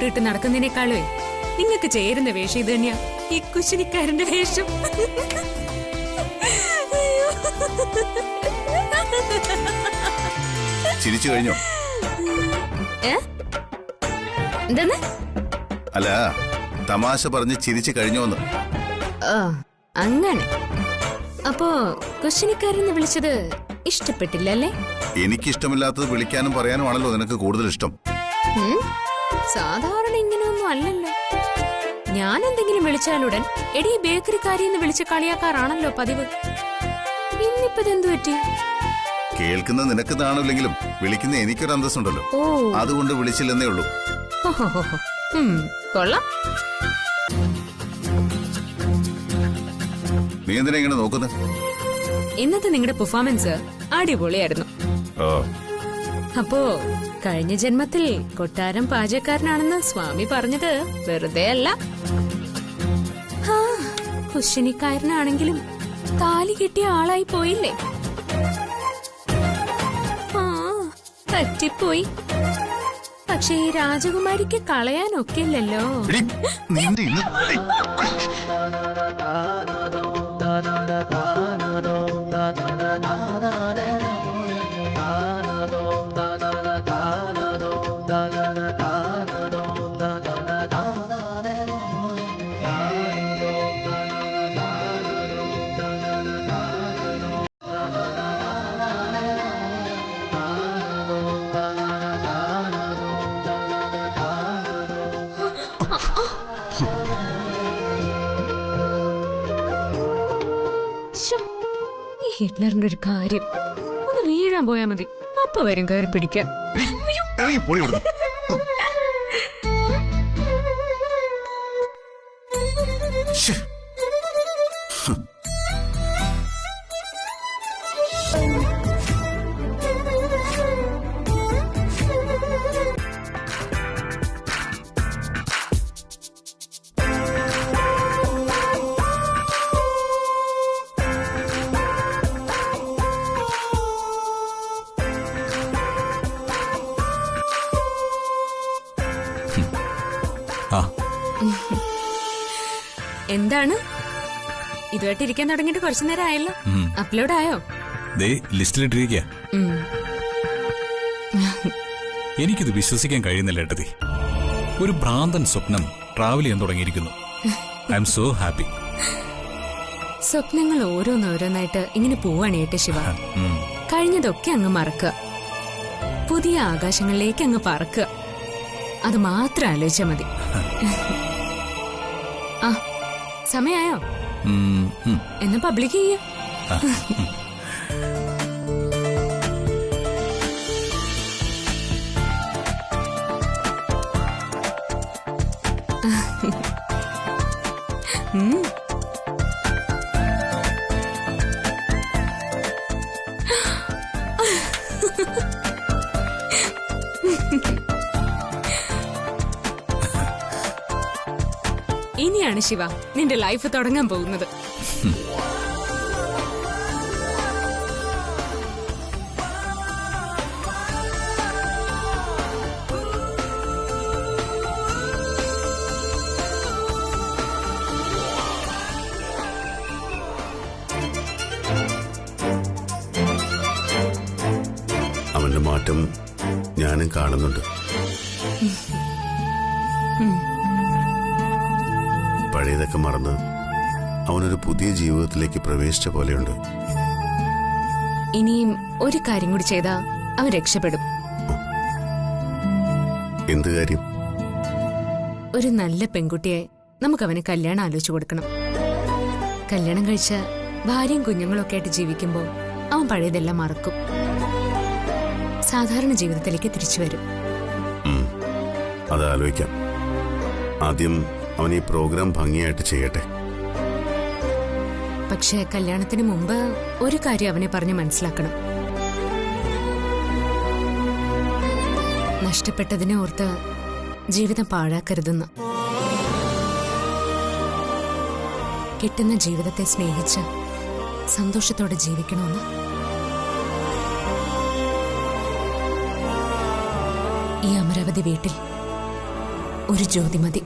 ഇട്ട് നടക്കുന്നതിനേക്കാളേ നിങ്ങൾക്ക് ചേരുന്ന വേഷം ഇത് തന്നെയാ, ഈ കുശിനിക്കാരന്റെ വേഷം. ചിരിച്ചു കഴിഞ്ഞോ? എന്തെന്ന്? അല്ല, തമാശ പറഞ്ഞ് ചിരിച്ചു കഴിഞ്ഞോന്ന്. അങ്ങനെ. അപ്പോ കുശിനിക്കാരെന്ന് വിളിച്ചത് ഇഷ്ടപ്പെട്ടില്ല അല്ലേ? എനിക്കിഷ്ടമില്ലാത്തത് വിളിക്കാനും പറയാനുമാണല്ലോ നിനക്ക് കൂടുതൽ ഇഷ്ടം. സാധാരണ ഇങ്ങനെയൊന്നും അല്ലല്ലോ. ഞാൻ എന്തെങ്കിലും വിളിച്ചാലുടൻ എടീ ബേക്കറിക്കാരിന്ന് വിളിച്ച് കളിയാക്കാറാണല്ലോ പതിവ്. ഇന്നിപ്പതെന്തു പറ്റി? കേൾക്കുന്ന നിനക്ക് താണില്ലെങ്കിലും വിളിക്കുന്ന എനിക്കൊരു അന്തസ്സുണ്ടല്ലോ, അതുകൊണ്ട് വിളിച്ചില്ലെന്നേ ഉള്ളൂ. കൊള്ളാം. നീ എന്തിനാ ഇങ്ങനെ നോക്കുന്നത്? ഇന്നത്തെ നിങ്ങളുടെ പെർഫോമൻസ് അടിപൊളിയായിരുന്നു. അപ്പോ കഴിഞ്ഞ ജന്മത്തിൽ കൊട്ടാരം പാചകക്കാരനാണെന്ന് സ്വാമി പറഞ്ഞത് വെറുതെ അല്ല. കുശിനിക്കാരനാണെങ്കിലും താലി കെട്ടിയ ആളായി പോയില്ലേ? പറ്റിപ്പോയി. പക്ഷെ ഈ രാജകുമാരിക്ക് കളയാനൊക്കില്ലല്ലോ. ഹിറ്റ്ലറിന്റെ ഒരു കാര്യം, ഒന്ന് വീഴാൻ പോയാ മതി, അപ്പൊ വരും കയറി പിടിക്കാൻ. എന്താണ് ഇതുമായിട്ട് ഇരിക്കാൻ തുടങ്ങിയിട്ട് കുറച്ചു നേരം ആയല്ലോ. അപ്ലോഡ് ആയോ? ലിസ്റ്റിലിട്ടിരിക്കുക. എനിക്കിത് വിശ്വസിക്കാൻ കഴിയുന്നില്ല ഏട്ടത്തി. ഒരു ഭ്രാന്തൻ സ്വപ്നം ട്രാവൽ ചെയ്യാൻ തുടങ്ങിയിരിക്കുന്നു. I M so happy. സ്വപ്നങ്ങൾ ഓരോന്നോരോന്നായിട്ട് ഇങ്ങനെ പോവാണ് ഏട്ട ശിവ. കഴിഞ്ഞതൊക്കെ അങ്ങ് മറക്കുക, പുതിയ ആകാശങ്ങളിലേക്ക് അങ്ങ് പറക്കുക. അത് മാത്രം ആലോചിച്ചാ മതി. ആ, സമയായോ? എന്ന് പബ്ലിക് ചെയ്യ. ഇനിയാണ് ശിവ നിന്റെ ലൈഫ് തുടങ്ങാൻ പോകുന്നത്. അവന്റെ മാറ്റം ഞാനും കാണുന്നുണ്ട്. പഴയതൊക്കെ മറന്ന് അവനൊരു പുതിയ ജീവിതത്തിലേക്ക് പ്രവേശിച്ച പോലെയുണ്ട്. ഇനിയും ഒരു കാര്യം കൂടി ചെയ്താ അവൻ രക്ഷപ്പെടും. എന്ത് കാര്യം? ഒരു നല്ല പെൺകുട്ടിയെ നമുക്കവന് കല്യാണം ആലോചിച്ചു കൊടുക്കണം. കല്യാണം കഴിച്ച ഭാര്യയും കുഞ്ഞുങ്ങളൊക്കെ ആയിട്ട് ജീവിക്കുമ്പോൾ അവൻ പഴയതെല്ലാം മറക്കും, സാധാരണ ജീവിതത്തിലേക്ക് തിരിച്ചു വരും. അത് ആലോചിക്കാം. ആദ്യം അവൻ ഈ പ്രോഗ്രാം ഭംഗിയായിട്ട് ചെയ്യട്ടെ. പക്ഷേ കല്യാണത്തിന് മുമ്പ് ഒരു കാര്യം അവനെ പറഞ്ഞ് മനസ്സിലാക്കണം. നഷ്ടപ്പെട്ടതിനെ ഓർത്ത് ജീവിതം പാഴാക്കരുതെന്ന്. കിട്ടുന്ന ജീവിതത്തെ സ്നേഹിച്ച് സന്തോഷത്തോടെ ജീവിക്കണമെന്ന്. ഈ അമരാവതി വീട്ടിൽ ഒരു ജ്യോതി മതി.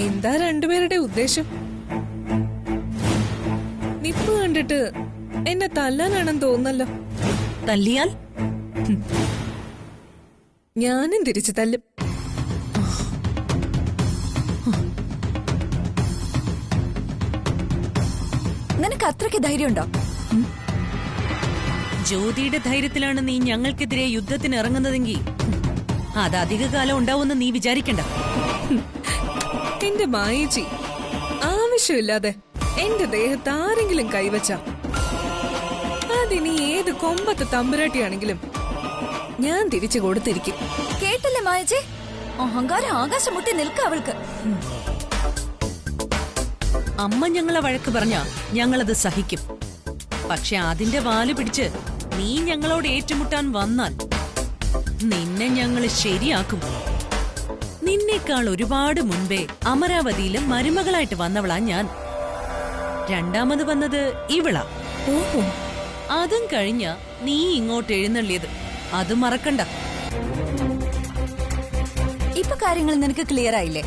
എന്താ രണ്ടുപേരുടെ ഉദ്ദേശം? നിപ്പ് കണ്ടിട്ട് എന്നെ തല്ലാനാണെന്ന് തോന്നല്ലോ. തല്ലിയാൽ ഞാനും തിരിച്ചു തല്ലും. നിനക്ക് അത്രയ്ക്ക് ധൈര്യമുണ്ടോ? ജ്യോതിയുടെ ധൈര്യത്തിലാണ് നീ ഞങ്ങൾക്കെതിരെ യുദ്ധത്തിന് ഇറങ്ങുന്നതെങ്കിൽ അത് അധികകാലം ഉണ്ടാവുമെന്ന് നീ വിചാരിക്കണ്ട. എന്റെ മായേച്ചി, ആവശ്യമില്ലാതെ എന്റെ ദേഹത്ത് ആരെങ്കിലും കൈവച്ച അതിനി ഏത് കൊമ്പത്തെ തമ്പുരാട്ടിയാണെങ്കിലും ഞാൻ തിരിച്ചു കൊടുത്തിരിക്കും. കേട്ടില്ലേ മായച്ചേ? അഹങ്കാരം ആകാശം മുട്ടി നിൽക്ക അവൾക്ക്. അമ്മ ഞങ്ങളെ വഴക്ക് പറഞ്ഞ ഞങ്ങളത് സഹിക്കും. പക്ഷെ അതിന്റെ വാല് പിടിച്ച് നീ ഞങ്ങളോട് ഏറ്റുമുട്ടാൻ വന്നാൽ നിന്നെ ഞങ്ങൾ ശരിയാക്കും. നിന്നേക്കാൾ ഒരുപാട് മുൻപേ അമരാവതിയില് മരുമകളായിട്ട് വന്നവളാ ഞാൻ. രണ്ടാമത് വന്നത് ഇവളാ. ഓഹോ, അതും കഴിഞ്ഞ നീ ഇങ്ങോട്ട് എഴുന്നള്ളിയത്. അത് മറക്കണ്ട. ഇപ്പൊ കാര്യങ്ങൾ നിനക്ക് ക്ലിയർ ആയില്ലേ?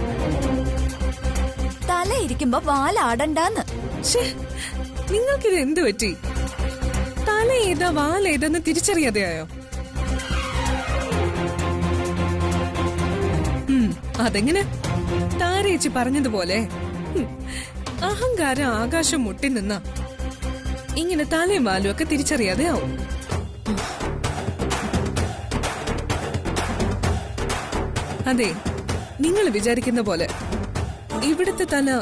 തല ഇരിക്കുമ്പോ വാലാടണ്ടാന്ന്. നിങ്ങൾക്കിത് എന്തു പറ്റി? തല ഏതാ വാലേതെന്ന് തിരിച്ചറിയാതെയായോ? അതെങ്ങനെ? താരേച്ചി പറഞ്ഞതുപോലെ അഹങ്കാരം ആകാശം മുട്ടി നിന്ന ഇങ്ങനെ തലയും വാലും ഒക്കെ തിരിച്ചറിയാതെ ആവും. അതെ, നിങ്ങൾ വിചാരിക്കുന്ന പോലെ ഇവിടുത്തെ തല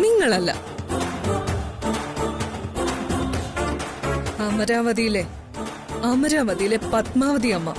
നിങ്ങളല്ല, അമരാവതിയിലെ പത്മാവതി അമ്മ.